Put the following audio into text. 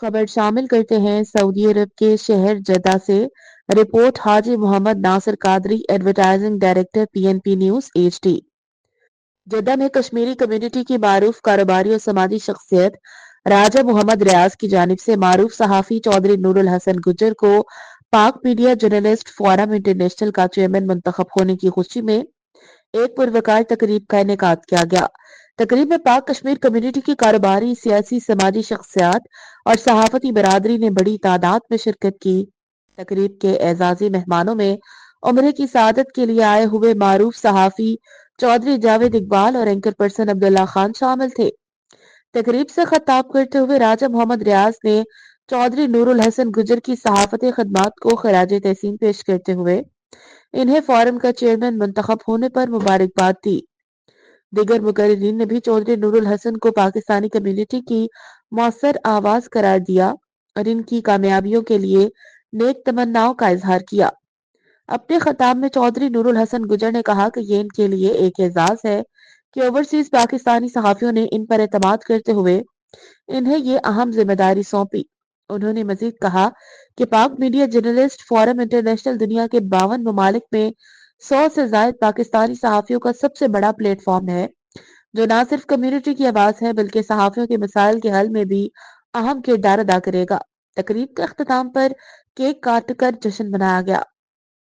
खबर शामिल करते हैं सऊदी अरब के शहर जद्दा से report Haji Mohammad Nasir Qadri advertising director PNP news HD. Jeddah में कश्मीरी कम्युनिटी की मारूफ कारोबारी और समाजी शख्सियत राजा मोहम्मद रियाज की जानिब से मारूफ सहाफी चौधरी नूरुल हसन गुज्जर को पाक मीडिया जर्नलिस्ट फोरम इंटरनेशनल का चेयरमैन मुंतखब होने की खुशी में एक पुरवकार तकरीब का इनेकाद किया गया। तकरीब में पाक कश्मीर कम्युनिटी की कारोबारी, सियासी, समाजी शख्सियात और सहाफती बरादरी ने बड़ी तादाद में शिरकत की। तकरीब के एजाजी मेहमानों में उम्र की सआदत के लिए आए हुए मारूफ सहाफी चौधरी जावेद इकबाल और एंकर पर्सन अब्दुल्ला खान शामिल थे। तकरीब से खिताब करते हुए राजा मोहम्मद रियाज ने चौधरी नूरुल हसन गुजर की सहाफती खदमात को खराज तहसीन पेश करते हुए इन्हें फोरम का चेयरमैन मुंतखब होने पर मुबारकबाद दी। दीगर मुकर्रिरीन ने भी चौधरी नूरुल हसन को पाकिस्तानी कम्युनिटी की मौसर आवाज करार दिया और इनकी कामयाबियों के लिए नेक तमन्नाओं का इजहार किया। अपने खिताब में चौधरी नूरुल हसन गुजर ने कहा कि ये इनके लिए एक एजाज है कि ओवरसीज पाकिस्तानी सहाफियों ने इन पर एतमाद करते हुए इन्हें ये अहम जिम्मेदारी सौंपी। उन्होंने मजीद कहा कि पाक मीडिया जर्नलिस्ट फोरम इंटरनेशनल दुनिया के 52 ममालिक में 100 से जायद पाकिस्तानी सहाफियों का सबसे बड़ा प्लेटफॉर्म है जो न सिर्फ कम्युनिटी की आवाज है बल्कि सहाफियों के मसाइल के हल में भी अहम किरदार अदा करेगा। तकरीब के अख्ताम पर केक काट कर जश्न मनाया गया।